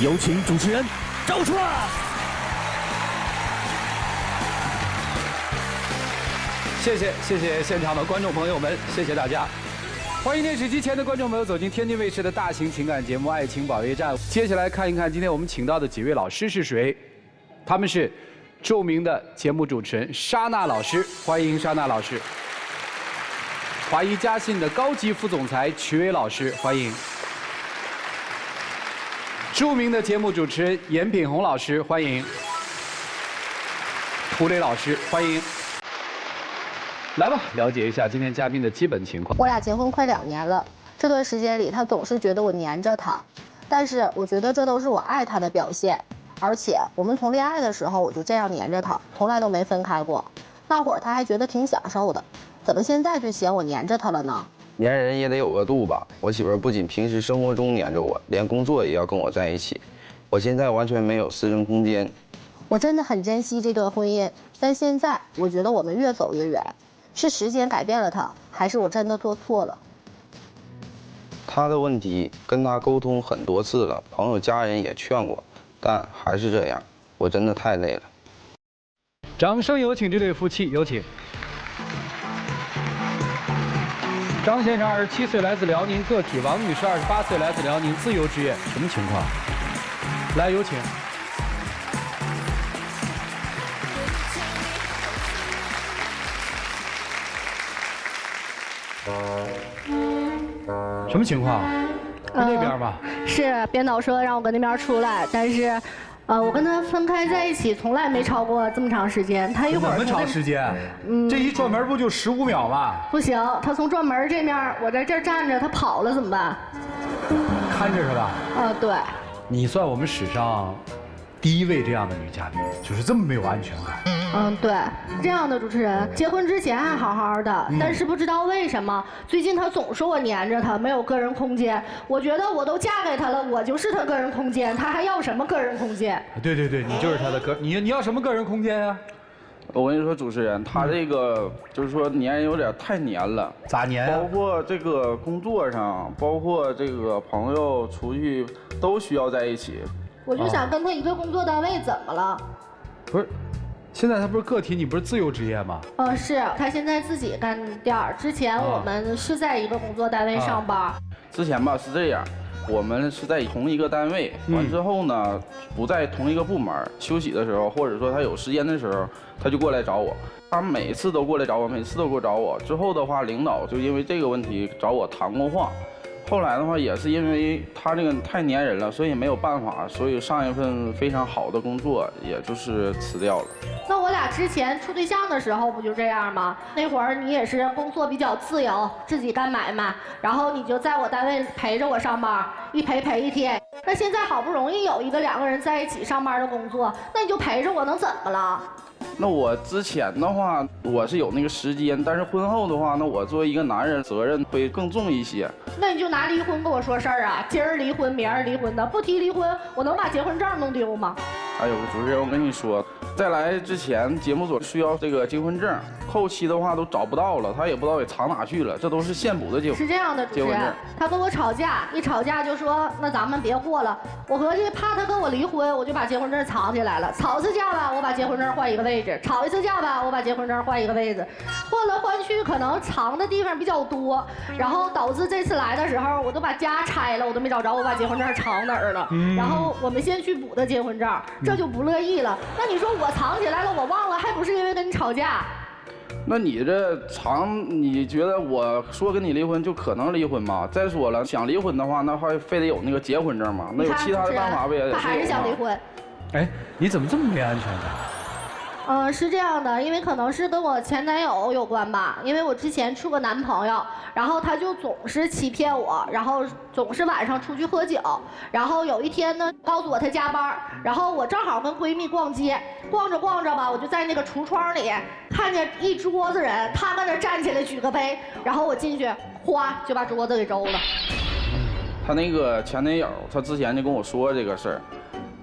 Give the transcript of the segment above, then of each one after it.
有请主持人赵川。谢谢现场的观众朋友们，谢谢大家。欢迎电视机前的观众朋友走进天津卫视的大型情感节目《爱情保卫战》。接下来看一看今天我们请到的几位老师是谁？他们是著名的节目主持人莎娜老师，欢迎莎娜老师；华谊嘉信的高级副总裁曲伟老师，欢迎；著名的节目主持人严品宏老师，欢迎；涂磊老师，欢迎。来吧，了解一下今天嘉宾的基本情况。我俩结婚快2年了，这段时间里，他总是觉得我黏着他，但是我觉得这都是我爱他的表现。而且我们从恋爱的时候我就这样黏着他，从来都没分开过。那会儿他还觉得挺享受的，怎么现在就嫌我黏着他了呢？黏人也得有个度吧。我媳妇儿不仅平时生活中黏着我，连工作也要跟我在一起。我现在完全没有私人空间。我真的很珍惜这段婚姻，但现在我觉得我们越走越远。是时间改变了他，还是我真的做错了？他的问题跟他沟通很多次了，朋友家人也劝过，但还是这样，我真的太累了。掌声有请这对夫妻，有请。张先生27岁，来自辽宁个体；王女士28岁，来自辽宁自由职业。什么情况？来，有请。什么情况？那边吧。是编导说让我跟那边出来，但是，我跟他分开在一起，从来没超过这么长时间。他一会儿怎么长时间？这一转门不就15秒吗？不行，他从转门这面，我在这儿站着，他跑了怎么办？看着是吧？对。你算我们史上第1位这样的女嘉宾，就是这么没有安全感。对，这样的主持人结婚之前还好好的，但是不知道为什么最近他总说我黏着他，没有个人空间。我觉得我都嫁给他了，我就是他个人空间，他还要什么个人空间？对，你就是他的你要什么个人空间呀？我跟你说，主持人，他这个就是说黏人有点太黏了。咋黏啊？包括这个工作上，包括这个朋友出去都需要在一起。我就想跟他一个工作单位，怎么了？不是。现在他不是个体，你不是自由职业吗？是他现在自己干店儿。之前我们是在一个工作单位上班。之前吧是这样，我们是在同一个单位，完之后呢不在同一个部门，休息的时候或者说他有时间的时候，他就过来找我。他每次都过来找我，每次都过来找我。之后的话，领导就因为这个问题找我谈过话。后来的话也是因为他这个太黏人了，所以没有办法，所以上一份非常好的工作也就是辞掉了。那我俩之前处对象的时候不就这样吗？那会儿你也是工作比较自由，自己干买卖，然后你就在我单位陪着我上班，一陪1天。那现在好不容易有一个2个人在一起上班的工作，那你就陪着我，能怎么了？那我之前的话，我是有那个时间，但是婚后的话，那我作为一个男人，责任会更重一些。那你就拿离婚跟我说事儿啊？今儿离婚，明儿离婚的，不提离婚，我能把结婚证弄丢吗？哎呦，主持人，我跟你说，在来之前，节目组需要这个结婚证，后期的话都找不到了，他也不知道给藏哪去了，这都是现补的结婚。是这样的，主持人，他跟我吵架，一吵架就说那咱们别过了。我合计怕他跟我离婚，我就把结婚证藏起来了。吵一次架吧，我把结婚证换一个位置；吵一次架吧，我把结婚证换一个位置。换来换去，可能藏的地方比较多，然后导致这次来的时候，我都把家拆了，我都没找着我把结婚证藏哪儿了。然后我们先去补的结婚证，这就不乐意了。那你说我藏起来了，我忘了，还不是因为跟你吵架？那你这你觉得我说跟你离婚就可能离婚吗？再说了，想离婚的话，那还非得有那个结婚证吗？那有其他的办法不也得？他还是想离婚。哎，你怎么这么没安全感？是这样的，因为可能是跟我前男友有关吧。因为我之前处过男朋友，然后他就总是欺骗我，然后总是晚上出去喝酒，然后有一天呢，告诉我他加班，然后我正好跟闺蜜逛街，逛着逛着吧，我就在那个橱窗里看见一桌子人，他搁那站起来举个杯，然后我进去，哗就把桌子给周了。他那个前男友，他之前就跟我说这个事儿。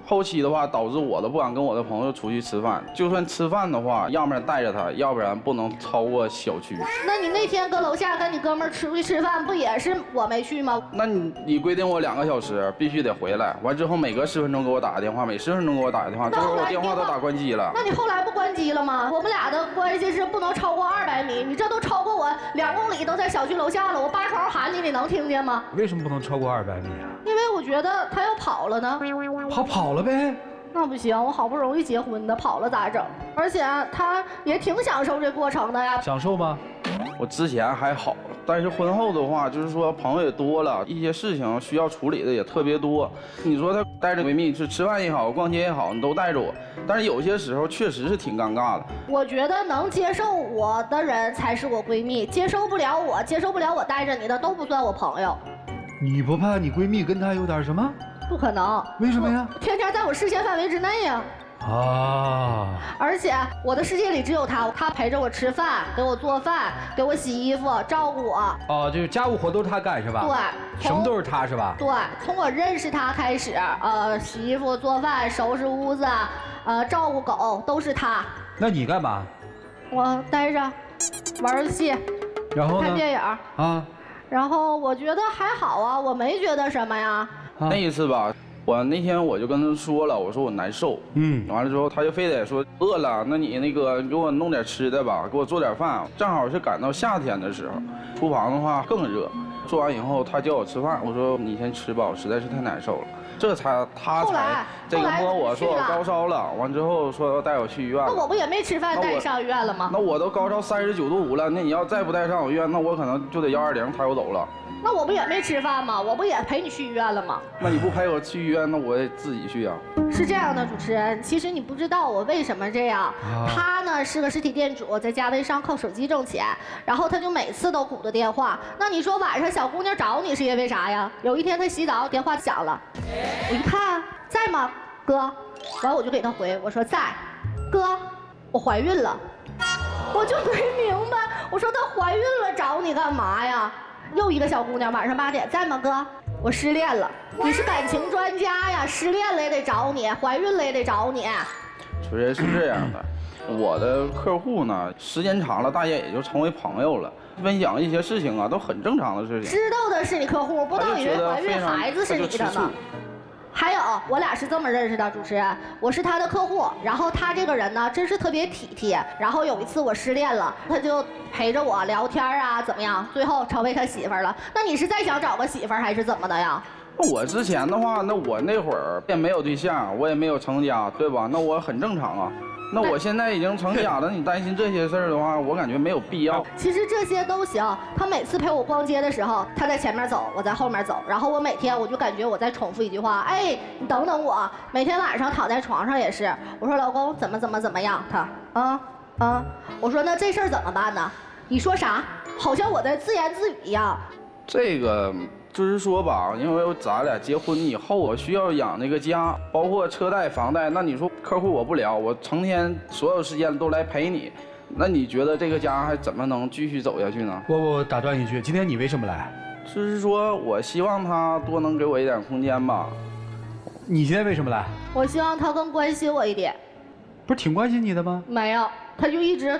后期的话，导致我都不敢跟我的朋友出去吃饭。就算吃饭的话，要不然带着他，要不然不能超过小区。那你那天搁楼下跟你哥们儿出去吃饭，不也是我没去吗？那你规定我2个小时必须得回来，完之后每隔10分钟给我打个电话，每10分钟给我打个电话，最后我电话都打关机了。那你后来不关机了吗？我们俩的关系是不能超过200米，你这都超过我2公里，都在小区楼下了。我扒窗喊你，你能听见吗？为什么不能超过200米啊？因为我觉得他要跑了呢。跑了呗。那不行，我好不容易结婚的，跑了咋整？而且他也挺享受这过程的呀。享受吗？我之前还好，但是婚后的话，就是说朋友也多了，一些事情需要处理的也特别多。你说她带着闺蜜是吃饭也好，逛街也好，你都带着我，但是有些时候确实是挺尴尬的。我觉得能接受我的人才是我闺蜜，接受不了我带着你的都不算我朋友。你不怕你闺蜜跟她有点什么？不可能。为什么呀？天天在我视线范围之内呀。啊！而且我的世界里只有他，他陪着我吃饭，给我做饭，给我洗衣服，照顾我。哦，就是家务活都是他干是吧？对，什么都是他是吧？对，从我认识他开始，洗衣服、做饭、收拾屋子，照顾狗都是他。那你干嘛？我待着，玩游戏，然后呢？看电影啊。然后我觉得还好啊，我没觉得什么呀。啊、那一次吧。我那天我就跟他说了，我说我难受，完了之后他就非得说饿了，那你那个给我弄点吃的吧，给我做点饭。正好是赶到夏天的时候，厨房的话更热。做完以后他叫我吃饭，我说你先吃吧，我实在是太难受了。这才他才这个摸我说我高烧了，完之后说要带我去医院。那我不也没吃饭带你上医院了吗？那我都高烧39.5度了，那你要再不带上我医院，那我可能就得120抬我走了。那我不也没吃饭吗？我不也陪你去医院了吗？那你不陪我去医院，那我也自己去啊。是这样的，主持人，其实你不知道我为什么这样。他呢是个实体店主，在家微商靠手机挣钱，然后他就每次都鼓着电话。那你说晚上小姑娘找你是因为啥呀？有一天他洗澡，电话响了，我一看在吗，哥？完我就给他回，我说在，哥，我怀孕了。我就没明白，我说她怀孕了找你干嘛呀？又一个小姑娘，晚上8点，在吗哥？我失恋了。你是感情专家呀，失恋了也得找你，怀孕了也得找你。主持人是这样的，我的客户呢，时间长了，大家也就成为朋友了，分享一些事情啊，都很正常的事情。知道的是你客户，不都以为怀孕孩子是你的呢？还有，我俩是这么认识的，主持人，我是他的客户，然后他这个人呢，真是特别体贴。然后有一次我失恋了，他就陪着我聊天啊，怎么样？最后成为他媳妇儿了。那你是再想找个媳妇儿还是怎么的呀？我之前的话，那我那会儿也没有对象，我也没有成家，对吧？那我很正常啊。那我现在已经成家了，你担心这些事儿的话，我感觉没有必要。其实这些都行。他每次陪我逛街的时候，他在前面走，我在后面走。然后我每天我就感觉我在重复一句话，哎，你等等我。每天晚上躺在床上也是，我说老公怎么样？他我说那这事儿怎么办呢？你说啥？好像我在自言自语一样。这个。就是说吧，因为咱俩结婚以后，我需要养那个家，包括车贷、房贷。那你说客户我不聊，我成天所有时间都来陪你，那你觉得这个家还怎么能继续走下去呢？我打断一句，今天你为什么来？就是说我希望他多能给我一点空间吧。你今天为什么来？我希望他更关心我一点。不是挺关心你的吗？没有，他就一直。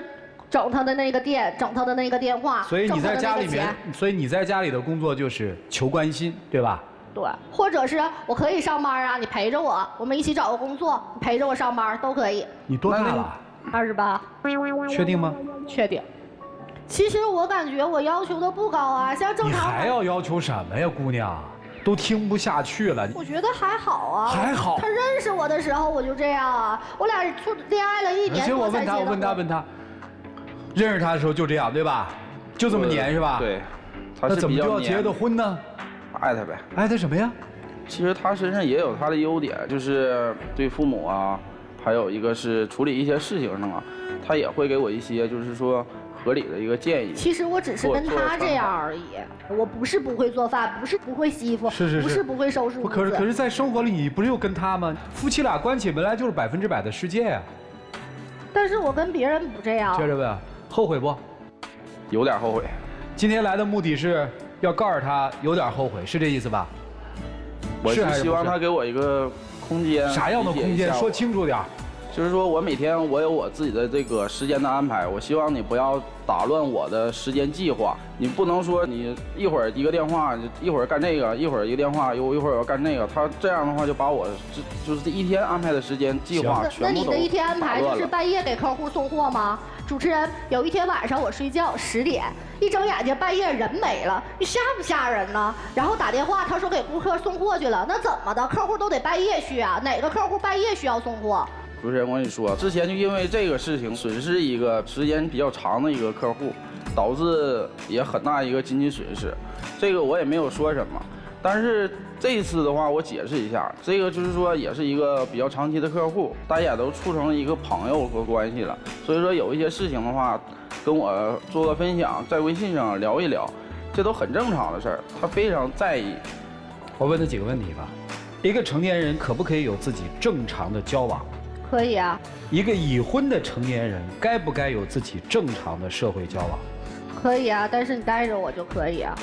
整他的那个店，整他的那个电话，所以你在家里面，所以你在家里的工作就是求关心，对吧？对，或者是我可以上班啊，你陪着我，我们一起找个工作，你陪着我上班都可以。你多大了？28。确定吗？确定。其实我感觉我要求的不高啊，像正常。你还要求什么呀，姑娘？都听不下去了。我觉得还好啊。还好。他认识我的时候我就这样啊，我俩恋爱了1年多才结的婚。我问他。认识他的时候就这样，对吧？就这么黏是吧？对。那怎么就要结的婚呢？爱他呗。爱他什么呀？其实他身上也有他的优点，就是对父母啊，还有一个是处理一些事情上啊，他也会给我一些就是说合理的一个建议。其实我只是跟他这样而已，我不是不会做饭，不是不会洗衣服，不是不会收拾屋子。可是，在生活里你不是又跟他吗？夫妻俩关系本来就是100%的世界呀。但是我跟别人不这样。接着问。后悔不？有点后悔。今天来的目的是要告诉他有点后悔，是这意思吧？我是希望他给我一个空间。啥样的空间？说清楚点。就是说我每天我有我自己的这个时间的安排，我希望你不要打乱我的时间计划。你不能说你一会儿一个电话，一会儿干这个，一会儿一个电话，一会儿我要干那个。他这样的话就把我就是这一天安排的时间计划全部都那你的一天安排就是了半夜给客户送货吗？主持人，有一天晚上我睡觉10点，一睁眼睛半夜人没了，你吓不吓人呢？然后打电话，他说给顾客送货去了，那怎么的？客户都得半夜去啊？哪个客户半夜需要送货？主持人，我跟你说，之前就因为这个事情损失一个时间比较长的一个客户，导致也很大一个经济损失。这个我也没有说什么，但是这一次的话，我解释一下，这个就是说也是一个比较长期的客户，大家也都处成一个朋友和关系了。所以说有一些事情的话，跟我做个分享，在微信上聊一聊，这都很正常的事儿。他非常在意。我问他几个问题吧。一个成年人可不可以有自己正常的交往？可以啊。一个已婚的成年人该不该有自己正常的社会交往？可以啊，但是你带着我就可以啊。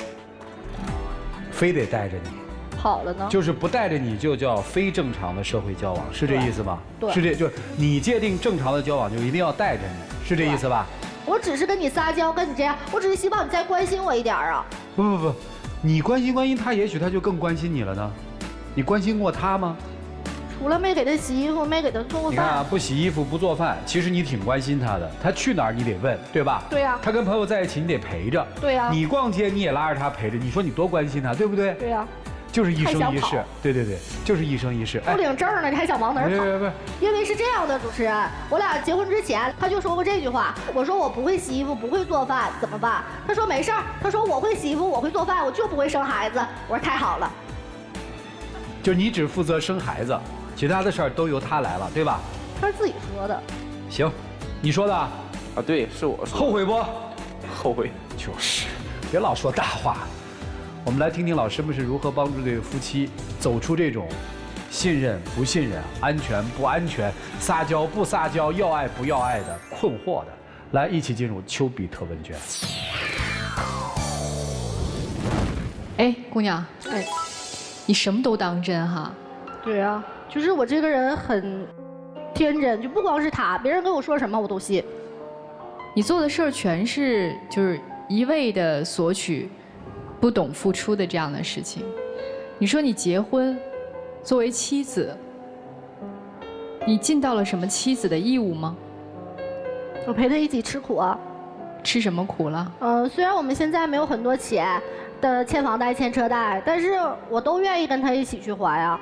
非得带着你？好了呢？就是不带着你就叫非正常的社会交往，是这意思吗？对。是这，就是你界定正常的交往就一定要带着你，是这意思吧？我只是跟你撒娇，跟你这样，我只是希望你再关心我一点啊。不，你关心关心他，也许他就更关心你了呢。你关心过他吗？除了没给他洗衣服，没给他做饭。你看啊，不洗衣服不做饭，其实你挺关心他的。他去哪儿你得问，对吧？对呀。他跟朋友在一起你得陪着。对呀。你逛街你也拉着他陪着，你说你多关心他，对不对？对呀。就是一生一世，对，就是一生一世。不领证呢，你还想往哪儿跑？因为是这样的，主持人，我俩结婚之前他就说过这句话，我说我不会洗衣服，不会做饭，怎么办？他说没事儿，他说我会洗衣服，我会做饭，我就不会生孩子。我说太好了。就你只负责生孩子，其他的事儿都由他来了，对吧？他是自己说的。行，你说的啊？对，是我说。后悔不？后悔。就是，别老说大话。我们来听听老师们是如何帮助这对夫妻走出这种信任不信任、安全不安全、撒娇不撒娇、要爱不要爱的困惑的。来，一起进入丘比特问卷。哎，姑娘，哎，你什么都当真哈？对啊，就是我这个人很天真，就不光是他，别人跟我说什么我都信。你做的事儿全是就是一味的索取。不懂付出的这样的事情，你说你结婚，作为妻子，你尽到了什么妻子的义务吗？我陪他一起吃苦啊。吃什么苦了？虽然我们现在没有很多钱的欠房贷、欠车贷，但是我都愿意跟他一起去还呀。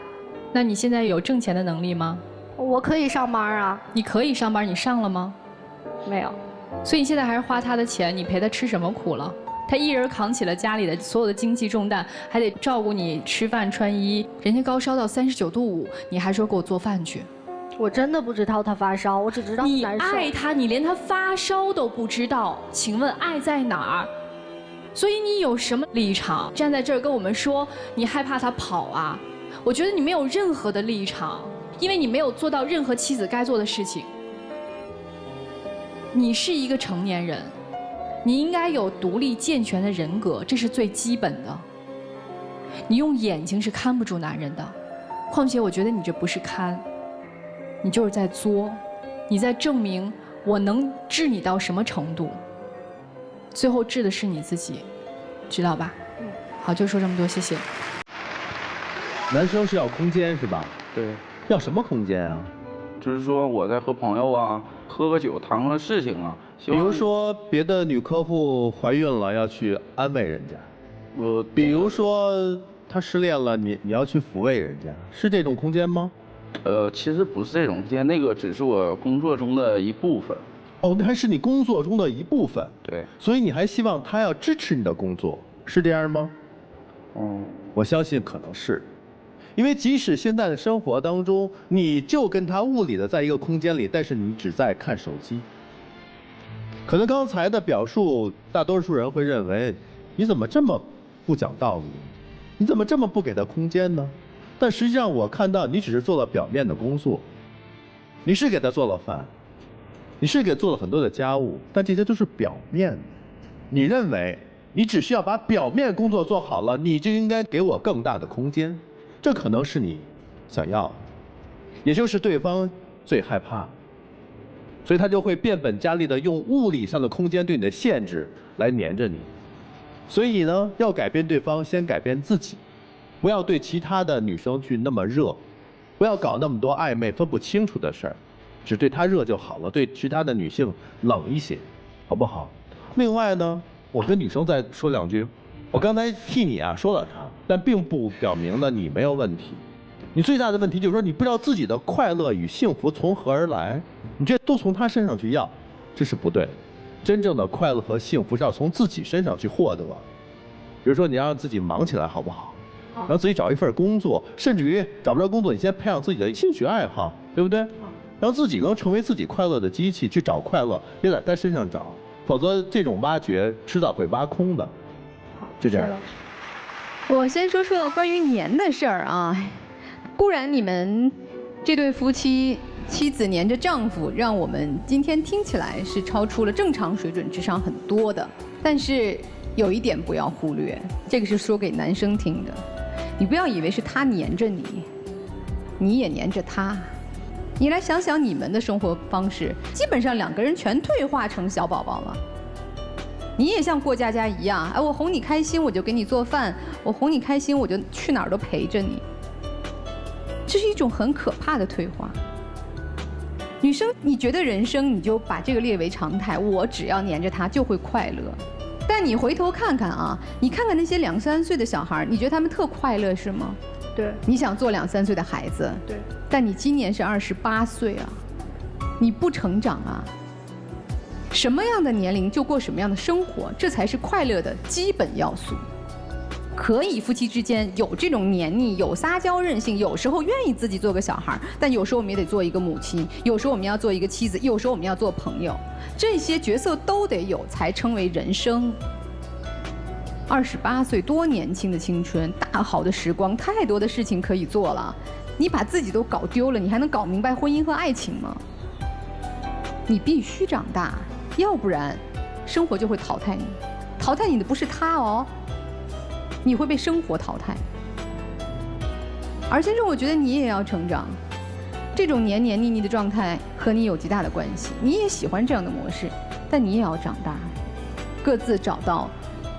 那你现在有挣钱的能力吗？我可以上班啊。你可以上班，你上了吗？没有。所以你现在还是花他的钱，你陪他吃什么苦了？他一人扛起了家里的所有的经济重担，还得照顾你吃饭穿衣。人家高烧到39度5，你还说给我做饭去。我真的不知道他发烧，我只知道你爱他，你连他发烧都不知道，请问爱在哪儿？所以你有什么立场站在这儿跟我们说你害怕他跑啊？我觉得你没有任何的立场，因为你没有做到任何妻子该做的事情。你是一个成年人。你应该有独立健全的人格，这是最基本的。你用眼睛是看不住男人的，况且我觉得你这不是看，你就是在作，你在证明我能治你到什么程度，最后治的是你自己，知道吧？好，就说这么多，谢谢。男生是要空间是吧？对。要什么空间啊？就是说我在和朋友啊喝个酒谈个事情啊。比如说别的女客户怀孕了要去安慰人家，比如说她失恋了你要去抚慰人家，是这种空间吗？其实不是这种空间，那个只是我工作中的一部分。哦，那还是你工作中的一部分。对。所以你还希望他要支持你的工作，是这样吗？我相信可能是。因为即使现在的生活当中，你就跟他物理的在一个空间里，但是你只在看手机。可能刚才的表述，大多数人会认为，你怎么这么不讲道理？你怎么这么不给他空间呢？但实际上我看到你只是做了表面的工作，你是给他做了饭，你是给做了很多的家务，但这些都是表面。你认为你只需要把表面工作做好了，你就应该给我更大的空间，这可能是你想要的。也就是对方最害怕，所以他就会变本加厉的用物理上的空间对你的限制来黏着你。所以呢，要改变对方，先改变自己，不要对其他的女生去那么热，不要搞那么多暧昧分不清楚的事儿，只对她热就好了，对其他的女性冷一些，好不好？另外呢，我跟女生再说两句，我刚才替你啊说了她，但并不表明呢你没有问题。你最大的问题就是说你不知道自己的快乐与幸福从何而来，你这都从她身上去要，这是不对的。真正的快乐和幸福是要从自己身上去获得。比如说你要让自己忙起来好不好？让自己找一份工作，甚至于找不着工作，你先培养自己的兴趣爱好，对不对？让自己能成为自己快乐的机器，去找快乐，别在他身上找，否则这种挖掘迟早会挖空的。就这样。我先说说关于黏的事儿啊。固然你们这对夫妻，妻子黏着丈夫，让我们今天听起来是超出了正常水准之上很多的。但是有一点不要忽略，这个是说给男生听的。你不要以为是他黏着你，你也黏着他。你来想想你们的生活方式，基本上两个人全退化成小宝宝了。你也像过家家一样，哎，我哄你开心我就给你做饭，我哄你开心我就去哪儿都陪着你。这是一种很可怕的退化。女生，你觉得人生你就把这个列为常态，我只要黏着他就会快乐。但你回头看看啊，你看看那些2、3岁的小孩，你觉得他们特快乐是吗？对。你想做2、3岁的孩子，对。但你今年是28岁啊，你不成长啊。什么样的年龄就过什么样的生活，这才是快乐的基本要素。可以夫妻之间有这种黏腻，有撒娇任性，有时候愿意自己做个小孩，但有时候我们也得做一个母亲，有时候我们要做一个妻子，有时候我们要做朋友，这些角色都得有，才称为人生。28岁多年轻的青春，大好的时光，太多的事情可以做了。你把自己都搞丢了，你还能搞明白婚姻和爱情吗？你必须长大，要不然生活就会淘汰你。淘汰你的不是他哦，你会被生活淘汰。而先生，我觉得你也要成长。这种黏黏腻腻的状态和你有极大的关系。你也喜欢这样的模式，但你也要长大，各自找到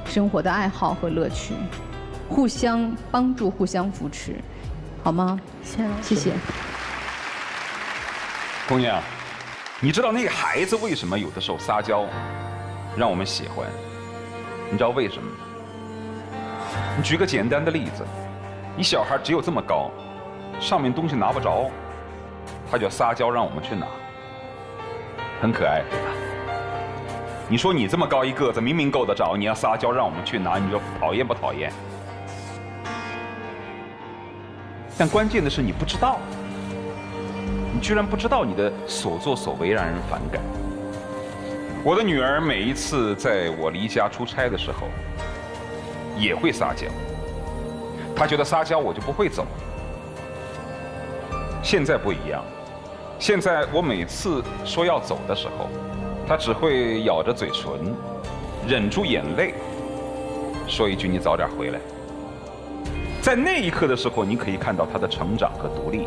生活的爱好和乐趣，互相帮助，互相扶持，好吗？谢谢。姑娘，你知道那个孩子为什么有的时候撒娇，让我们喜欢？你知道为什么吗？你举个简单的例子，你小孩只有这么高，上面东西拿不着，他就撒娇让我们去拿，很可爱，对吧？你说你这么高一个子，明明够得着，你要撒娇让我们去拿，你说讨厌不讨厌？但关键的是你不知道，你居然不知道你的所作所为让人反感。我的女儿每一次在我离家出差的时候，也会撒娇。她觉得撒娇我就不会走。现在不一样，现在我每次说要走的时候，她只会咬着嘴唇，忍住眼泪，说一句“你早点回来”。在那一刻的时候，你可以看到她的成长和独立，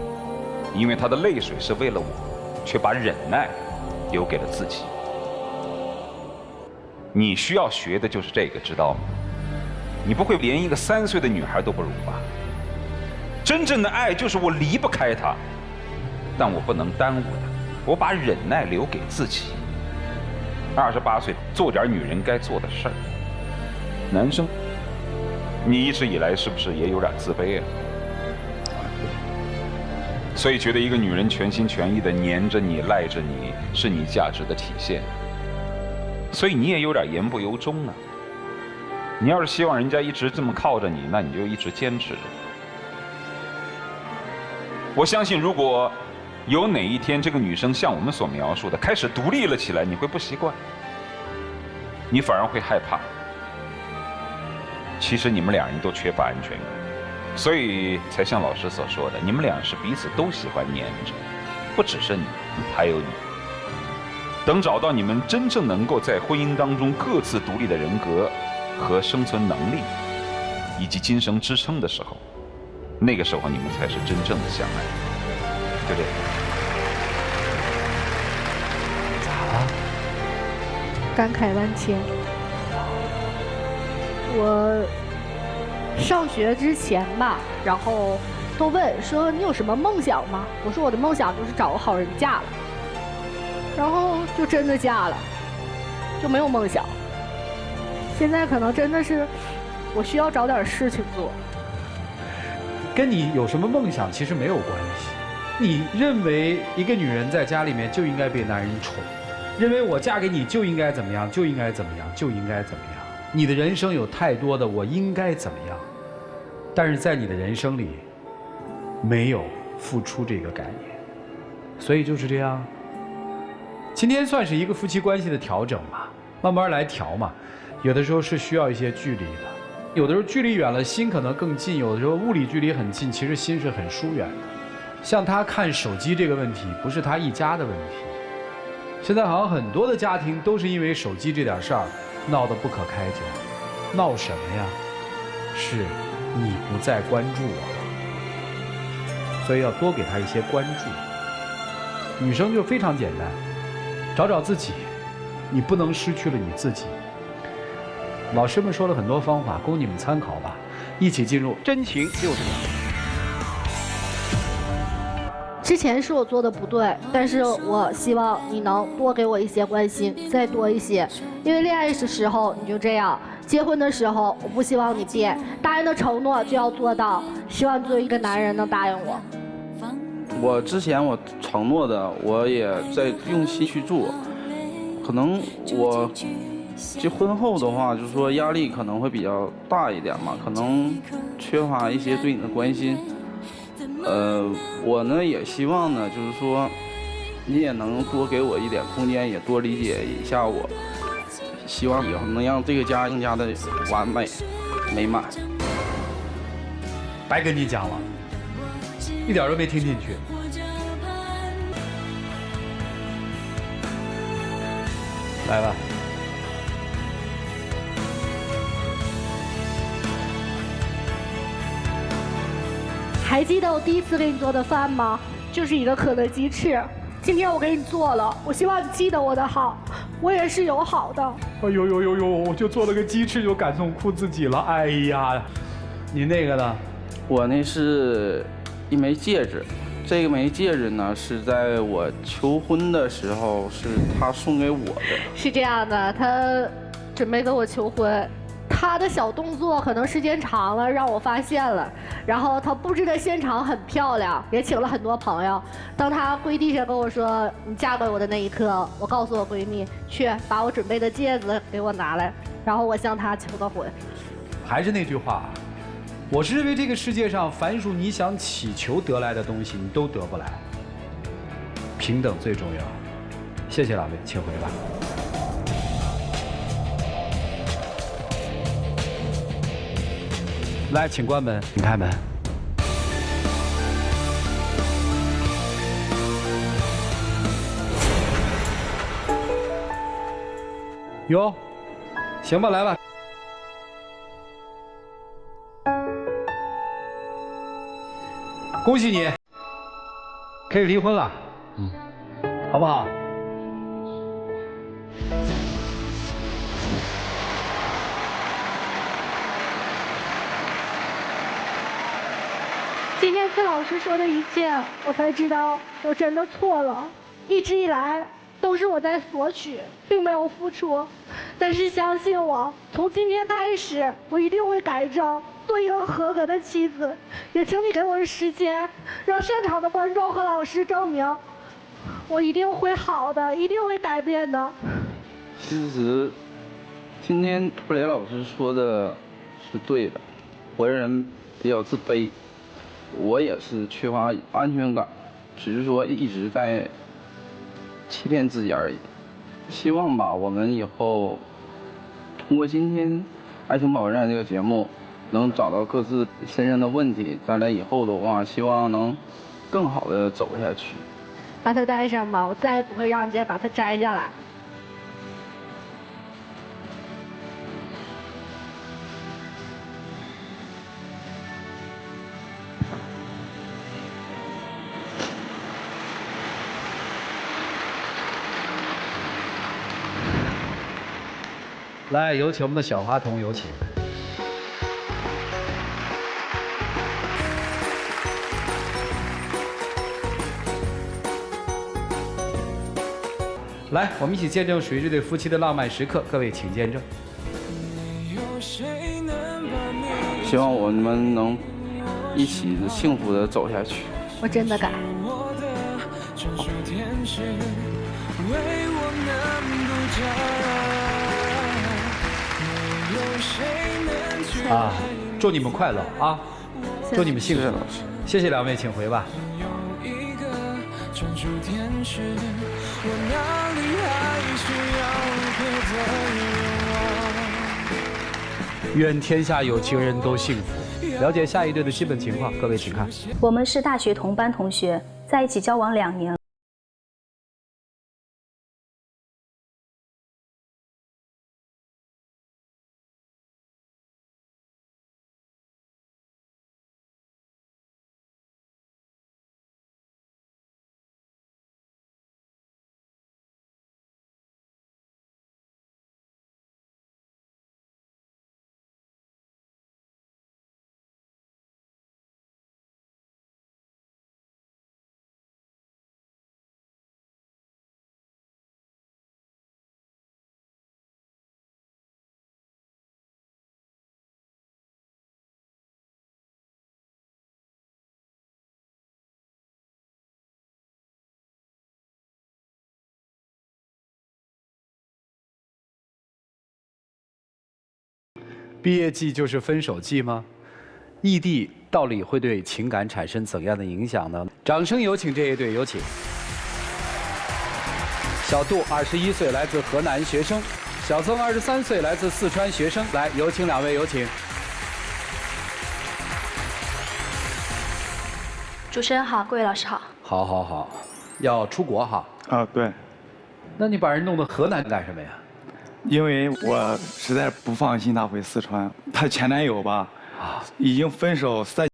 因为她的泪水是为了我，却把忍耐留给了自己。你需要学的就是这个，知道吗？你不会连一个3岁的女孩都不如吧？真正的爱就是我离不开她，但我不能耽误她，我把忍耐留给自己。28岁做点女人该做的事儿。男生，你一直以来是不是也有点自卑啊？所以觉得一个女人全心全意的黏着你、赖着你，是你价值的体现。所以你也有点言不由衷啊。你要是希望人家一直这么靠着你，那你就一直坚持着。我相信，如果有哪一天这个女生像我们所描述的开始独立了起来，你会不习惯，你反而会害怕。其实你们俩人都缺乏安全感，所以才像老师所说的，你们俩是彼此都喜欢黏着，不只是你，还有你。等找到你们真正能够在婚姻当中各自独立的人格和生存能力，以及精神支撑的时候，那个时候你们才是真正的相爱。就这个。咋了？感慨万千。我上学之前吧，然后都问说你有什么梦想吗？我说我的梦想就是找个好人嫁了，然后就真的嫁了，就没有梦想。现在可能真的是我需要找点事情做。跟你有什么梦想其实没有关系。你认为一个女人在家里面就应该被男人宠，认为我嫁给你就应该怎么样，就应该怎么样，就应该怎么样。你的人生有太多的我应该怎么样，但是在你的人生里没有付出这个概念，所以就是这样。今天算是一个夫妻关系的调整嘛，慢慢来调嘛。有的时候是需要一些距离的，有的时候距离远了，心可能更近；有的时候物理距离很近，其实心是很疏远的。像他看手机这个问题，不是他一家的问题。现在好像很多的家庭都是因为手机这点事儿闹得不可开交。闹什么呀？是你不再关注我了，所以要多给他一些关注。女生就非常简单，找找自己，你不能失去了你自己。老师们说了很多方法，供你们参考吧。一起进入真情60秒。之前是我做的不对，但是我希望你能多给我一些关心，再多一些。因为恋爱的时候你就这样，结婚的时候我不希望你变，答应的承诺就要做到，希望作为一个男人能答应我。我之前我承诺的，我也在用心去做。可能我结婚后的话，就是说压力可能会比较大一点嘛，可能缺乏一些对你的关心。我呢也希望呢，就是说你也能多给我一点空间，也多理解一下我。希望以后能让这个家更加的完美、美满。白跟你讲了，一点都没听进去。来吧。还记得我第一次给你做的饭吗？就是一个可乐鸡翅。今天我给你做了，我希望你记得我的好，我也是有好的。哎呦呦呦呦！我就做了个鸡翅就感动哭自己了。哎呀，你那个呢？我那是一枚戒指，这个枚戒指呢是在我求婚的时候是他送给我的。是这样的，他准备跟我求婚。他的小动作可能时间长了让我发现了，然后他布置的现场很漂亮，也请了很多朋友。当他跪地上跟我说你嫁给我的那一刻，我告诉我闺蜜去把我准备的戒指给我拿来，然后我向他求的婚。还是那句话，我是认为这个世界上凡属你想祈求得来的东西你都得不来，平等最重要。谢谢两位，请回吧。来，请关门，请开门。哟，行吧，来吧。恭喜你，可以离婚了，好不好？今天崔老师说的一切，我才知道我真的错了。一直以来都是我在索取，并没有付出。但是相信我，从今天开始，我一定会改正，做一个合格的妻子。也请你给我时间，让现场的观众和老师证明，我一定会好的，一定会改变的。其实，今天布雷老师说的是对的，我这人比较自卑。我也是缺乏安全感，只是说一直在欺骗自己而已。希望吧，我们以后通过今天《爱情保卫战》这个节目，能找到各自身上的问题，再来以后的话，希望能更好的走下去。把它戴上吧，我再也不会让你再把它摘下来。来，有请我们的小花童，有请。来，我们一起见证属于这对夫妻的浪漫时刻，各位请见证。希望我们能一起幸福的走下去。我真的敢。啊，祝你们快乐啊！祝你们幸福。谢谢两位，请回吧。愿天下有情人都幸福。了解下一对的基本情况，各位请看。我们是大学同班同学，在一起交往2年。毕业季就是分手季吗？异地到底会对情感产生怎样的影响呢？掌声有请这一对，有请。小杜21岁，来自河南学生；小曾23岁，来自四川学生。来，有请两位，有请。主持人好，各位老师好。好，好，好，要出国哈？啊，对。那你把人弄到河南干什么呀？因为我实在不放心她回四川，她前男友吧，已经分手3。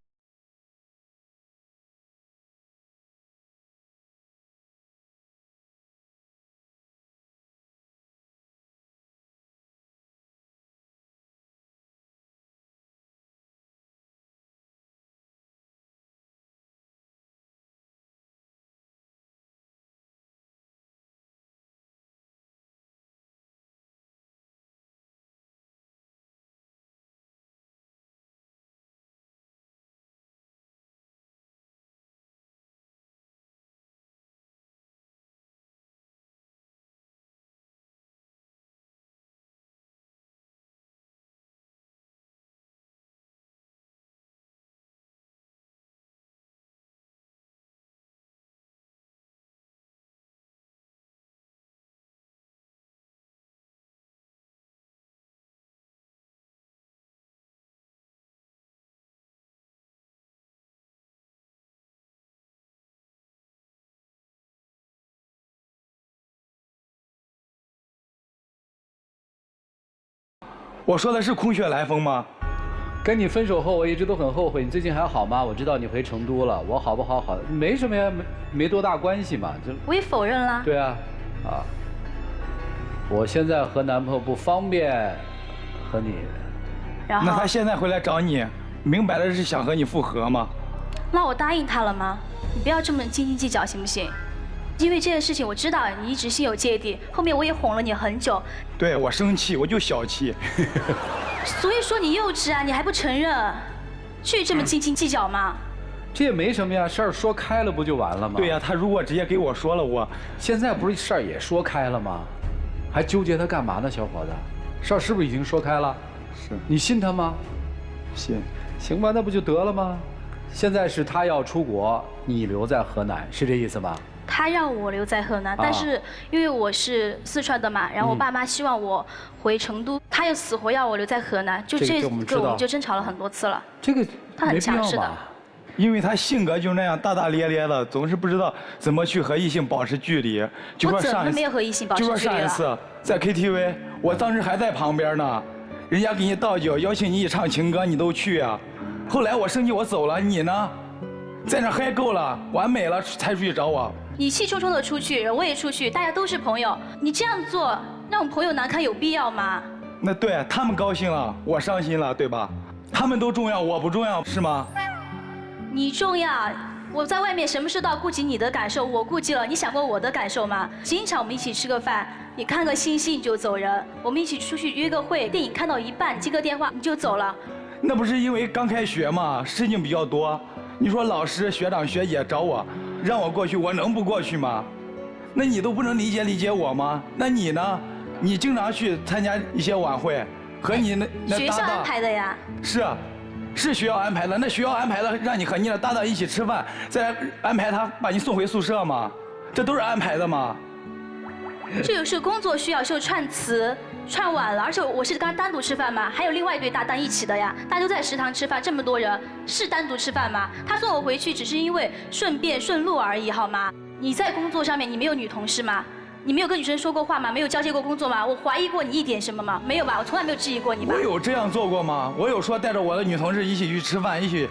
我说的是空穴来风吗？跟你分手后，我一直都很后悔。你最近还好吗？我知道你回成都了，我好不好？好，没什么呀，没多大关系嘛。就我也否认了。对啊，啊，我现在和男朋友不方便和你。然后？那他现在回来找你，明摆着是想和你复合吗？那我答应他了吗？你不要这么斤斤计较，行不行？因为这件事情我知道你一直心有芥蒂，后面我也哄了你很久。对，我生气，我就小气。所以说你幼稚啊，你还不承认，至于这么斤斤计较吗？这也没什么呀，事儿说开了不就完了吗？对呀，他如果直接给我说了，我现在不是事儿也说开了吗？还纠结他干嘛呢，小伙子？事儿是不是已经说开了？是。你信他吗？信。行吧，那不就得了吗？现在是他要出国，你留在河南，是这意思吗？他让我留在河南，但是因为我是四川的嘛，然后我爸妈希望我回成都，他又死活要我留在河南，就这个我们就争吵了很多次了。这个他很强势的，因为他性格就那样大大咧咧的，总是不知道怎么去和异性保持距离。就说上一次没有和异性保持距离了。就说上一次在 KTV， 我当时还在旁边呢，人家给你倒酒，邀请你一唱情歌，你都去啊。后来我生气，我走了，你呢？在那嗨够了，完美了才出去找我。你气冲冲的出去，我也出去，大家都是朋友，你这样做让我们朋友难堪有必要吗？那对他们高兴了，我伤心了，对吧？他们都重要，我不重要，是吗？你重要。我在外面什么事都要顾及你的感受，我顾及了，你想过我的感受吗？经常我们一起吃个饭，你看个信息你就走人，我们一起出去约个会，电影看到一半接个电话你就走了。那不是因为刚开学嘛，事情比较多。你说老师、学长、学姐找我，让我过去，我能不过去吗？那你都不能理解我吗？那你呢？你经常去参加一些晚会，和你那学校安排的呀。是学校安排的，那学校安排的让你和你的搭档一起吃饭，再安排他把你送回宿舍吗？这都是安排的吗？这有时候工作需要，时候串词串晚了，而且我是跟他单独吃饭吗？还有另外一对搭档一起的呀，大家都在食堂吃饭，这么多人是单独吃饭吗？他送我回去只是因为顺路而已，好吗？你在工作上面你没有女同事吗？你没有跟女生说过话吗？没有交接过工作吗？我怀疑过你一点什么吗？没有吧？我从来没有质疑过你吧？我有这样做过吗？我有说带着我的女同事一起去吃饭，一起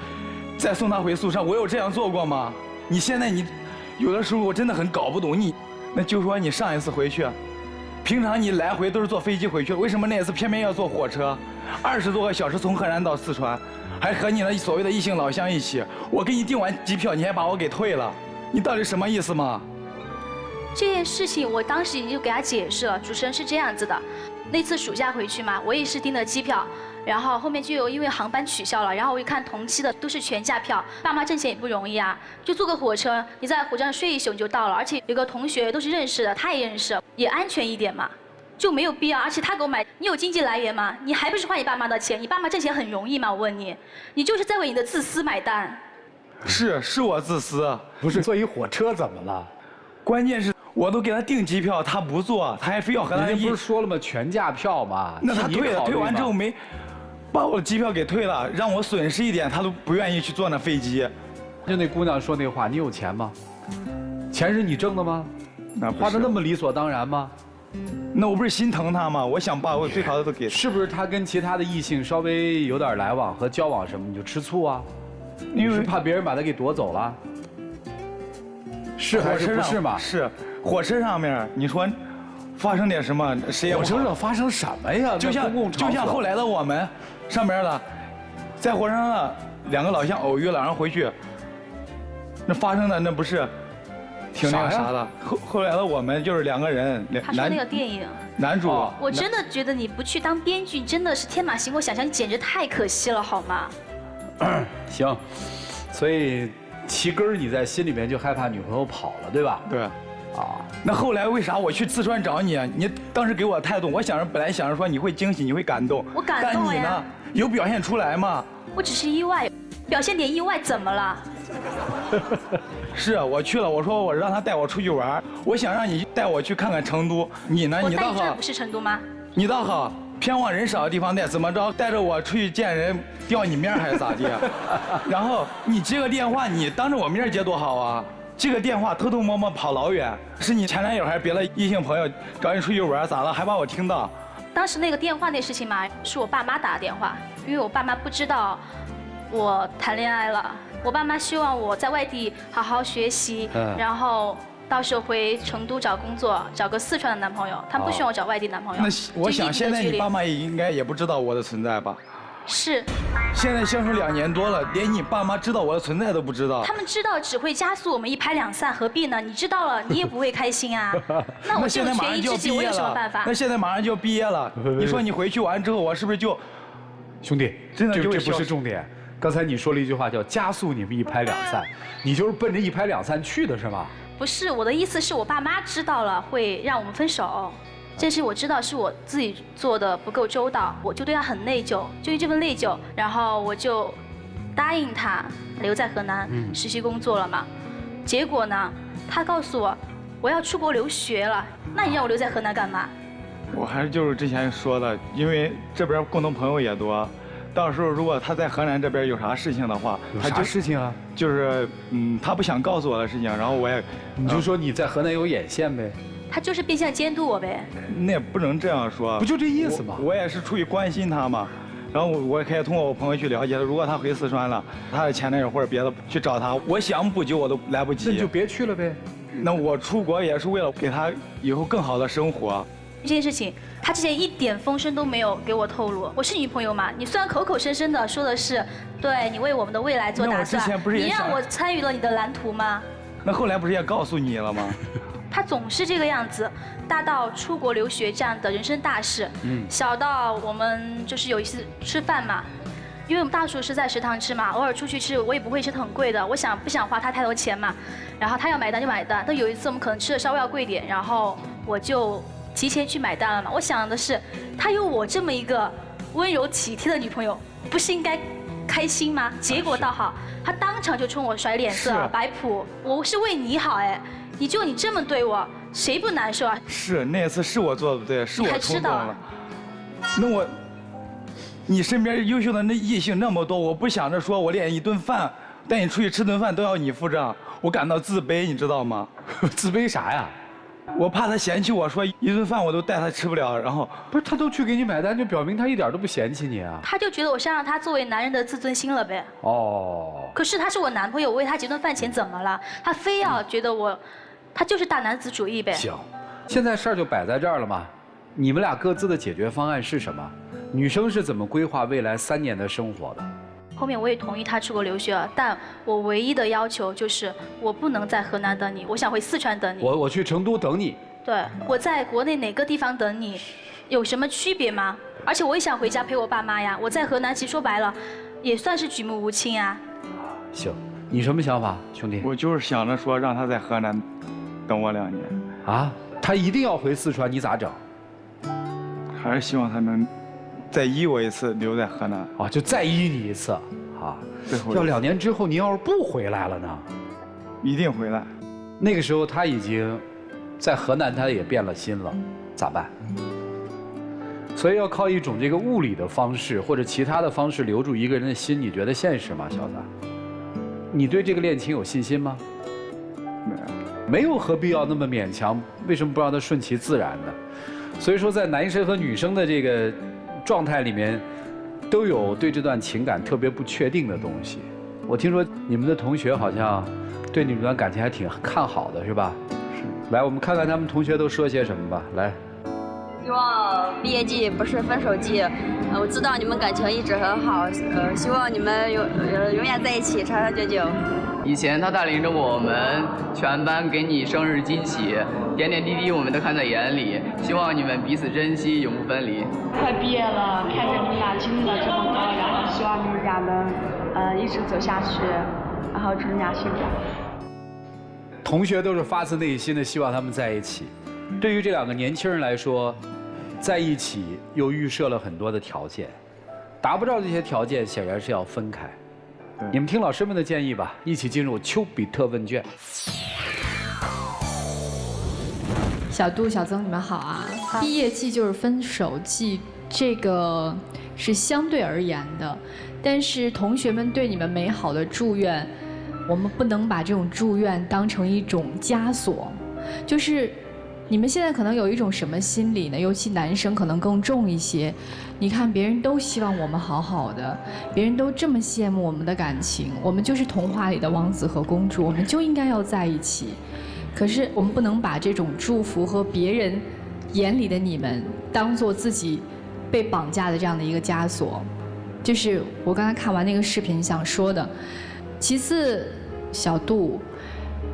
再送她回宿舍，我有这样做过吗？你现在有的时候我真的很搞不懂你，那就说你上一次回去，平常你来回都是坐飞机回去，为什么那一次偏偏要坐火车，20多个小时从河南到四川，还和你的所谓的异性老乡一起，我给你订完机票，你还把我给退了，你到底什么意思吗？这件事情我当时已经给他解释了，主持人是这样子的，那次暑假回去嘛，我也是订的机票，然后后面就有因为航班取消了，然后我一看同期的都是全价票，爸妈挣钱也不容易啊，就坐个火车，你在火车上睡一宿你就到了，而且有个同学都是认识的，他也认识，也安全一点嘛，就没有必要。而且他给我买，你有经济来源吗？你还不是花你爸妈的钱？你爸妈挣钱很容易吗？我问你，你就是在为你的自私买单。是我自私，不是坐一火车怎么了？关键是。我都给他订机票，他不坐，他还非要和他。人家不是说了吗？全价票嘛。那他退完之后没把我的机票给退了，让我损失一点，他都不愿意去坐那飞机。就那姑娘说那话，你有钱吗？钱是你挣的吗？花的那么理所当然吗？那我不是心疼他吗？我想把我最好的都给他。是不是他跟其他的异性稍微有点来往和交往什么，你就吃醋啊？你是怕别人把他给夺走了？是还是不是嘛？是。火车上面，你说发生点什么，谁也不好。火车上发生什么呀？就像后来的我们，上边的，在火车上的2个老乡偶遇了，然后回去，那发生的那不是挺那个啥的。后来的我们就是2个人，他说那个电影男主，我真的觉得你不去当编剧真的是天马行空想象，你简直太可惜了，好吗？行，所以齐根儿你在心里面就害怕女朋友跑了，对吧？对。那后来为啥我去四川找你啊？你当时给我态度，本来想着说你会惊喜，你会感动。我感动了呀。但你呢，有表现出来吗？我只是意外，表现点意外怎么了？是啊，我去了，我说我让他带我出去玩，我想让你带我去看看成都。你呢？你倒好。不是成都吗？你倒好，偏往人少的地方带，怎么着？带着我出去见人，掉你面还是咋的？然后你接个电话，你当着我面接多好啊！这个电话偷偷摸摸跑老远，是你前男友还是别的异性朋友找你出去玩咋了？还把我听到？当时那个电话那事情嘛，是我爸妈打的电话，因为我爸妈不知道我谈恋爱了，我爸妈希望我在外地好好学习，然后到时候回成都找工作，找个四川的男朋友，他们不希望我找外地男朋友。那我想现在你爸妈也应该也不知道我的存在吧？是。现在相处2年多了，连你爸妈知道我的存在都不知道。他们知道只会加速我们一拍两散，何必呢？你知道了，你也不会开心啊。那我就权宜之计，我有什么办法？那现在马上就要毕业了，你说你回去完之后，我是不是就？兄弟，真的这不是重点。刚才你说了一句话叫加速你们一拍两散，你就是奔着一拍两散去的是吗？不是，我的意思是我爸妈知道了会让我们分手。这是我知道是我自己做的不够周到，我就对他很内疚，就因这份内疚，然后我就答应他留在河南实习工作了嘛。结果呢，他告诉我要出国留学了，那你让我留在河南干嘛？我还是就是之前说的，因为这边共同朋友也多，到时候如果他在河南这边有啥事情的话，有啥事情啊？就是他不想告诉我的事情，然后我也，你就说你在河南有眼线呗。他就是变相监督我呗。那也不能这样说，不就这意思吗？我也是出于关心他嘛，然后我也可以通过我朋友去了解，如果他回四川了，他的前男友或者别的去找他，我想补救我都来不及。那你就别去了呗。那我出国也是为了给他以后更好的生活。这件事情他之前一点风声都没有给我透露。我是女朋友嘛，你虽然口口声声的说的是，对你为我们的未来做打算，你让我参与了你的蓝图吗？那后来不是也告诉你了吗？他总是这个样子，大到出国留学这样的人生大事，小到我们就是有一次吃饭嘛。因为我们大多数是在食堂吃嘛，偶尔出去吃，我也不会吃很贵的，我不想花他太多钱嘛。然后他要买单就买单，但有一次我们可能吃的稍微要贵点，然后我就提前去买单了嘛。我想的是，他有我这么一个温柔体贴的女朋友，不是应该开心吗？结果倒好，他当场就冲我甩脸色，摆谱。我是为你好哎，你这么对我，谁不难受啊？是那次是我做的不对，是我冲动了。那你身边优秀的那异性那么多，我不想着说我连一顿饭带你出去吃顿饭都要你付账，我感到自卑，你知道吗？自卑啥呀？我怕他嫌弃我说一顿饭我都带他吃不了，然后不是他都去给你买单，就表明他一点都不嫌弃你啊。他就觉得我伤了他作为男人的自尊心了呗。哦。可是他是我男朋友，我为他结顿饭钱怎么了？他非要觉得他就是大男子主义呗。行，现在事儿就摆在这儿了嘛，你们俩各自的解决方案是什么？女生是怎么规划未来3年的生活的？后面我也同意他出国留学了，但我唯一的要求就是我不能在河南等你，我想回四川等你。我去成都等你。对，我在国内哪个地方等你，有什么区别吗？而且我也想回家陪我爸妈呀。我在河南其实说白了，也算是举目无亲啊。行，你什么想法，兄弟？我就是想着说让他在河南等我2年。啊？他一定要回四川，你咋整？还是希望他能再依我一次，留在河南。啊，就再依你一次，啊。要2年之后，你要是不回来了呢？一定回来。那个时候他已经在河南，他也变了心了，咋办？所以要靠一种这个物理的方式或者其他的方式留住一个人的心，你觉得现实吗，小子？你对这个恋情有信心吗？没有，何必要那么勉强？为什么不让它顺其自然呢？所以说，在男生和女生的这个状态里面，都有对这段情感特别不确定的东西。我听说你们的同学好像对你们段感情还挺看好的，是吧？是。来，我们看看他们同学都说些什么吧。来。希望毕业季不是分手季。我知道你们感情一直很好，希望你们永远在一起，长长久久。以前他带领着我们全班给你生日惊喜，点点滴滴我们都看在眼里。希望你们彼此珍惜，永不分离。快毕业了，看着你们俩经历了这么多，然后希望你们俩能一直走下去，然后祝你俩幸福。同学都是发自内心的希望他们在一起。对于这2个年轻人来说，在一起又预设了很多的条件，达不到这些条件，显然是要分开。你们听老师们的建议吧，一起进入丘比特问卷。小杜、小曾，你们好啊！毕业季就是分手季，这个是相对而言的，但是同学们对你们美好的祝愿，我们不能把这种祝愿当成一种枷锁，就是。你们现在可能有一种什么心理呢？尤其男生可能更重一些。你看，别人都希望我们好好的，别人都这么羡慕我们的感情，我们就是童话里的王子和公主，我们就应该要在一起。可是我们不能把这种祝福和别人眼里的你们当做自己被绑架的这样的一个枷锁。就是我刚才看完那个视频想说的。其次，小杜。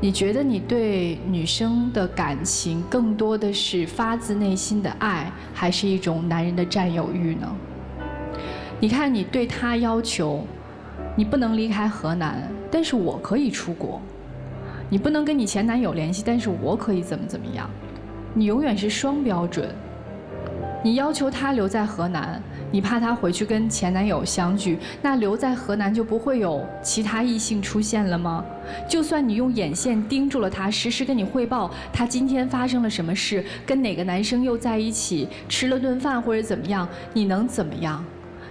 你觉得你对女生的感情更多的是发自内心的爱，还是一种男人的占有欲呢？你看，你对她要求，你不能离开河南，但是我可以出国；你不能跟你前男友联系，但是我可以怎么样？你永远是双标准。你要求他留在河南，你怕他回去跟前男友相聚，那留在河南就不会有其他异性出现了吗？就算你用眼线盯住了他，时时跟你汇报他今天发生了什么事，跟哪个男生又在一起吃了顿饭或者怎么样，你能怎么样？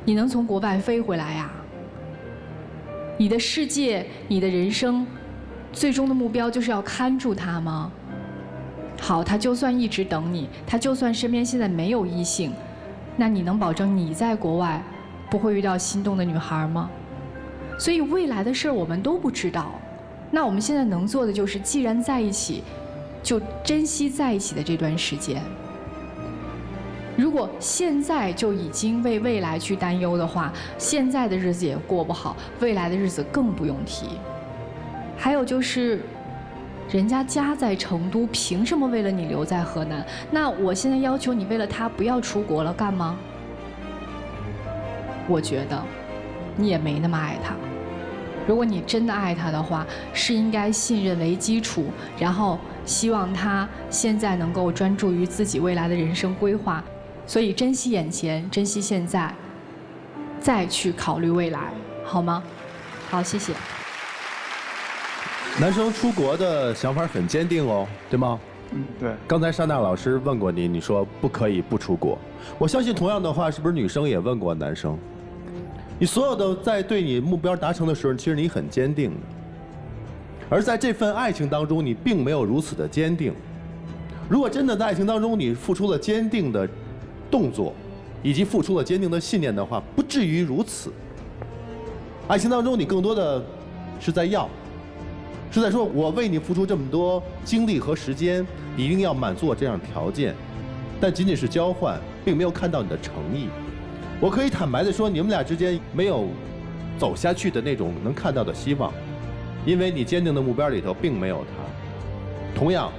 你能从国外飞回来呀？你的世界，你的人生，最终的目标就是要看住他吗？好，他就算一直等你，他就算身边现在没有异性，那你能保证你在国外不会遇到心动的女孩吗？所以未来的事儿我们都不知道，那我们现在能做的就是，既然在一起，就珍惜在一起的这段时间。如果现在就已经为未来去担忧的话，现在的日子也过不好，未来的日子更不用提。还有就是，人家家在成都，凭什么为了你留在河南？那我现在要求你为了他不要出国了，干嘛？我觉得你也没那么爱他。如果你真的爱他的话，是应该信任为基础，然后希望他现在能够专注于自己未来的人生规划。所以珍惜眼前，珍惜现在，再去考虑未来，好吗？好，谢谢。男生出国的想法很坚定哦，对吗？对。刚才莎娜老师问过你，你说不可以不出国。我相信同样的话，是不是女生也问过男生？你所有的在对你目标达成的时候，其实你很坚定的，而在这份爱情当中，你并没有如此的坚定。如果真的在爱情当中，你付出了坚定的动作，以及付出了坚定的信念的话，不至于如此。爱情当中，你更多的是在要，是在说我为你付出这么多精力和时间，你一定要满足我这样的条件，但仅仅是交换，并没有看到你的诚意。我可以坦白的说，你们俩之间没有走下去的那种能看到的希望，因为你坚定的目标里头并没有他。同样，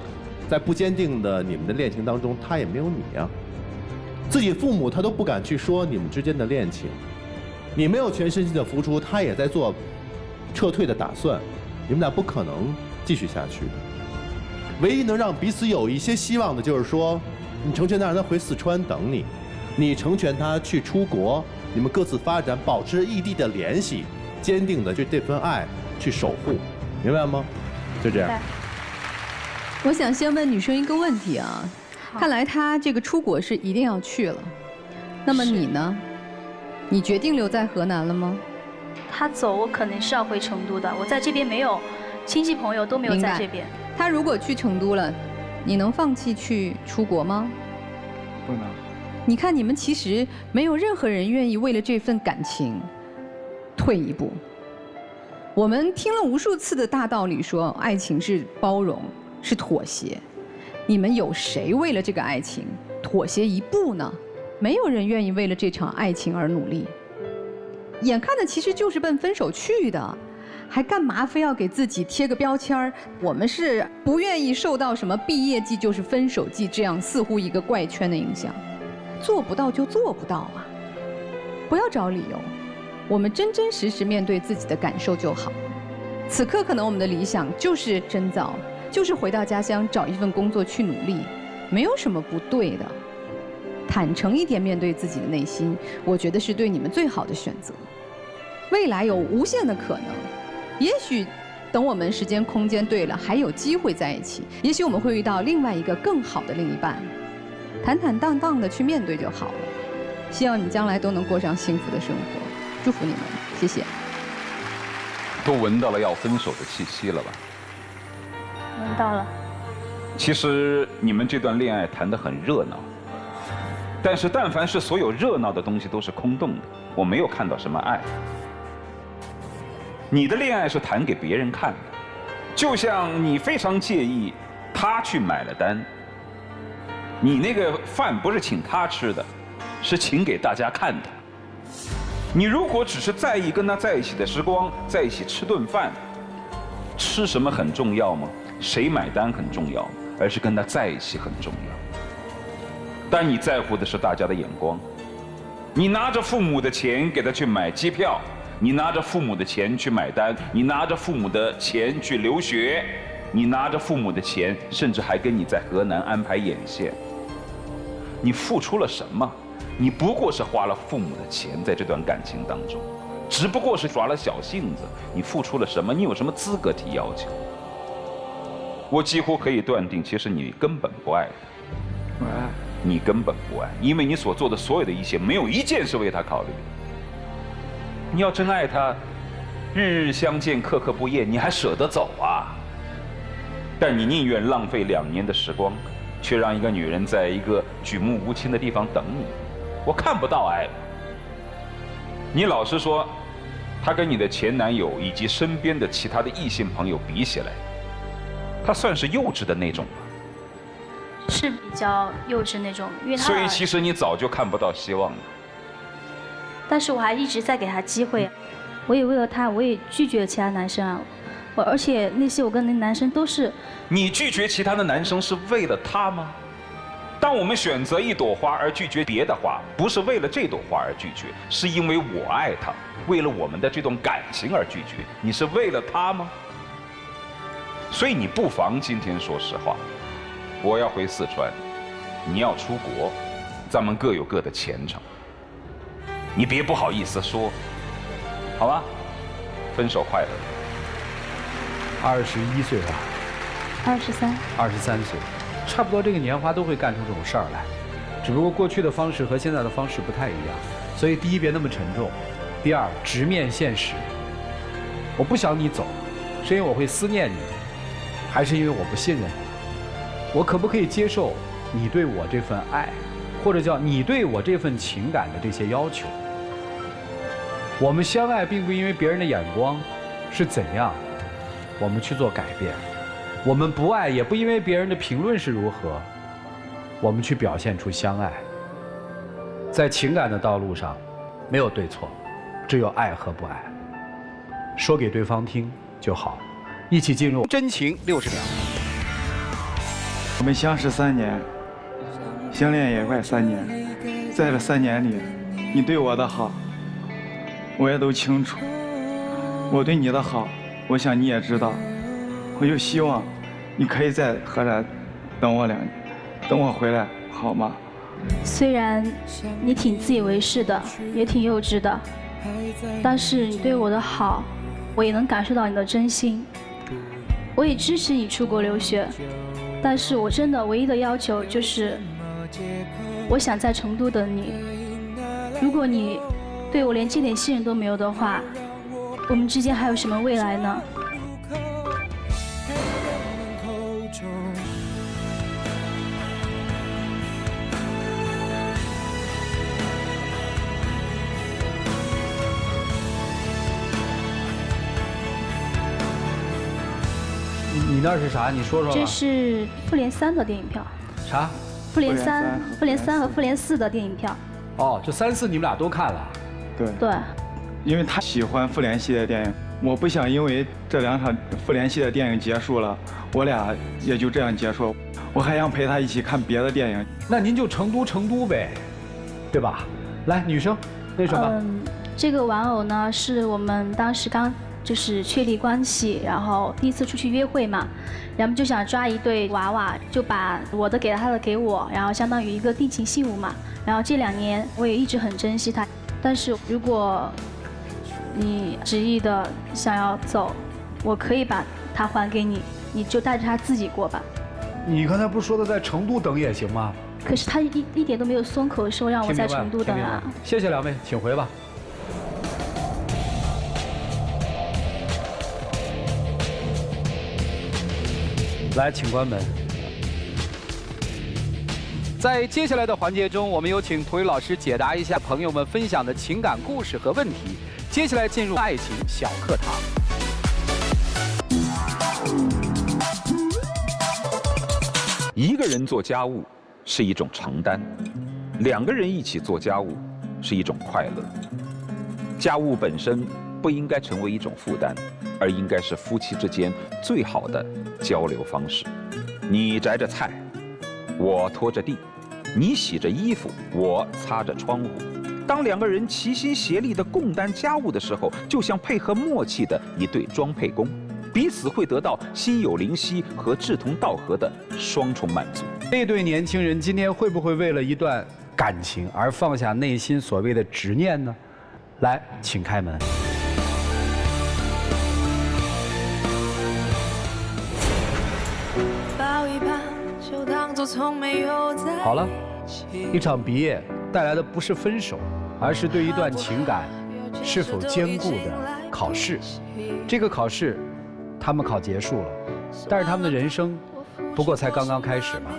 在不坚定的你们的恋情当中，他也没有你呀。自己父母他都不敢去说你们之间的恋情，你没有全身心的付出，他也在做撤退的打算，你们俩不可能继续下去的。唯一能让彼此有一些希望的就是说，你成全他让他回四川等你，你成全他去出国，你们各自发展，保持异地的联系，坚定的对这份爱去守护，明白吗？就这样。我想先问女生一个问题啊，看来他这个出国是一定要去了，那么你呢？你决定留在河南了吗？他走，我肯定是要回成都的。我在这边没有亲戚朋友都没有在这边。他如果去成都了，你能放弃去出国吗？不能。你看，你们其实没有任何人愿意为了这份感情退一步。我们听了无数次的大道理，说爱情是包容，是妥协。你们有谁为了这个爱情妥协一步呢？没有人愿意为了这场爱情而努力。眼看的其实就是奔分手去的，还干嘛非要给自己贴个标签儿？我们是不愿意受到什么毕业季就是分手季这样似乎一个怪圈的影响。做不到就做不到啊，不要找理由，我们真真实实面对自己的感受就好。此刻可能我们的理想就是深造，就是回到家乡找一份工作去努力，没有什么不对的。坦诚一点面对自己的内心，我觉得是对你们最好的选择。未来有无限的可能，也许等我们时间空间对了，还有机会在一起，也许我们会遇到另外一个更好的另一半。坦坦荡荡的去面对就好了。希望你将来都能过上幸福的生活，祝福你们，谢谢。都闻到了要分手的气息了吧？闻到了。其实你们这段恋爱谈得很热闹，但是但凡是所有热闹的东西都是空洞的，我没有看到什么爱。你的恋爱是谈给别人看的，就像你非常介意他去买了单，你那个饭不是请他吃的，是请给大家看的。你如果只是在意跟他在一起的时光，在一起吃顿饭，吃什么很重要吗？谁买单很重要，而是跟他在一起很重要。但你在乎的是大家的眼光，你拿着父母的钱给他去买机票，你拿着父母的钱去买单，你拿着父母的钱去留学，你拿着父母的钱，甚至还跟你在河南安排眼线。你付出了什么？你不过是花了父母的钱在这段感情当中，只不过是耍了小性子。你付出了什么？你有什么资格提要求？我几乎可以断定，其实你根本不爱他。你根本不爱，因为你所做的所有的一切，没有一件是为他考虑的。你要真爱他，日日相见，刻刻不厌，你还舍得走啊？但你宁愿浪费2年的时光，却让一个女人在一个举目无亲的地方等你。我看不到爱。你老实说，她跟你的前男友以及身边的其他的异性朋友比起来，她算是幼稚的那种吗？是比较幼稚那种，因为他。所以其实你早就看不到希望了。但是我还一直在给他机会，我也为了他，我也拒绝了其他男生啊。而且那些我跟那男生都是。你拒绝其他的男生是为了他吗？当我们选择一朵花而拒绝别的花，不是为了这朵花而拒绝，是因为我爱他，为了我们的这段感情而拒绝。你是为了他吗？所以你不妨今天说实话，我要回四川，你要出国，咱们各有各的前程。你别不好意思说，好吧？分手快乐。21岁吧？23岁。差不多这个年华都会干出这种事儿来，只不过过去的方式和现在的方式不太一样，所以第一别那么沉重，第二直面现实。我不想你走，是因为我会思念你，还是因为我不信任你？我可不可以接受你对我这份爱，或者叫你对我这份情感的这些要求？我们相爱并不因为别人的眼光是怎样，我们去做改变。我们不爱，也不因为别人的评论是如何，我们去表现出相爱。在情感的道路上，没有对错，只有爱和不爱。说给对方听就好，一起进入真情60秒。我们相识3年，相恋也快3年，在这3年里，你对我的好，我也都清楚。我对你的好，我想你也知道。我就希望你可以在荷兰等我2年，等我回来，好吗？虽然你挺自以为是的，也挺幼稚的，但是你对我的好，我也能感受到你的真心。我也支持你出国留学，但是我真的唯一的要求就是，我想在成都等你。如果你对我连这点信任都没有的话，我们之间还有什么未来呢？你那是啥？你说说吧。这是复联3的电影票。啥？复联3和复联4的电影票。哦，这3、4你们俩都看了？对。因为他喜欢复联系列电影，我不想因为这2场复联系列电影结束了，我俩也就这样结束。我还想陪他一起看别的电影。那您就成都呗，对吧？来，女生，那什么？这个玩偶呢，是我们当时刚就是确立关系，然后第一次出去约会嘛，然后就想抓一对娃娃，就把我的给他的给我，然后相当于一个定情信物嘛。然后这2年我也一直很珍惜他，但是如果你执意的想要走，我可以把它还给你，你就带着他自己过吧。你刚才不是说的在成都等也行吗？可是他一点都没有松口说让我在成都等啊。谢谢2位，请回吧。来，请关门。在接下来的环节中，我们有请涂宇老师解答一下朋友们分享的情感故事和问题。接下来进入爱情小课堂。一个人做家务是一种承担，2个人一起做家务是一种快乐。家务本身不应该成为一种负担，而应该是夫妻之间最好的交流方式。你摘着菜，我拖着地；你洗着衣服，我擦着窗户。当2个人齐心协力地共担家务的时候，就像配合默契的一对装配工，彼此会得到心有灵犀和志同道合的双重满足。这对年轻人今天会不会为了一段感情而放下内心所谓的执念呢？来，请开门。好了，一场毕业带来的不是分手，而是对一段情感是否坚固的考试。这个考试，他们考结束了，但是他们的人生不过才刚刚开始嘛。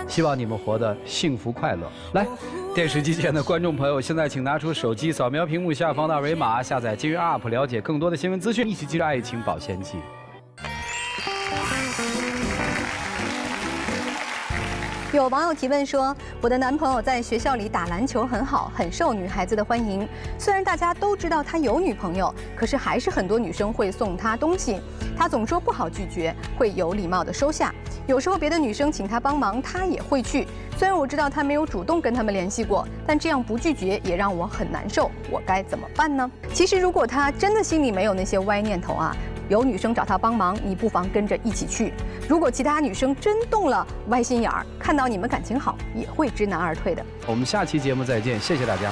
希望你们活得幸福快乐。来，电视机前的观众朋友，现在请拿出手机，扫描屏幕下方的2维码，下载今日 App， 了解更多的新闻资讯，一起进入爱情保鲜期。有网友提问说，我的男朋友在学校里打篮球很好，很受女孩子的欢迎。虽然大家都知道他有女朋友，可是还是很多女生会送他东西，他总说不好拒绝，会有礼貌地收下。有时候别的女生请他帮忙，他也会去。虽然我知道他没有主动跟他们联系过，但这样不拒绝也让我很难受。我该怎么办呢？其实如果他真的心里没有那些歪念头啊，有女生找他帮忙，你不妨跟着一起去。如果其他女生真动了歪心眼儿，看到你们感情好，也会知难而退的。我们下期节目再见，谢谢大家。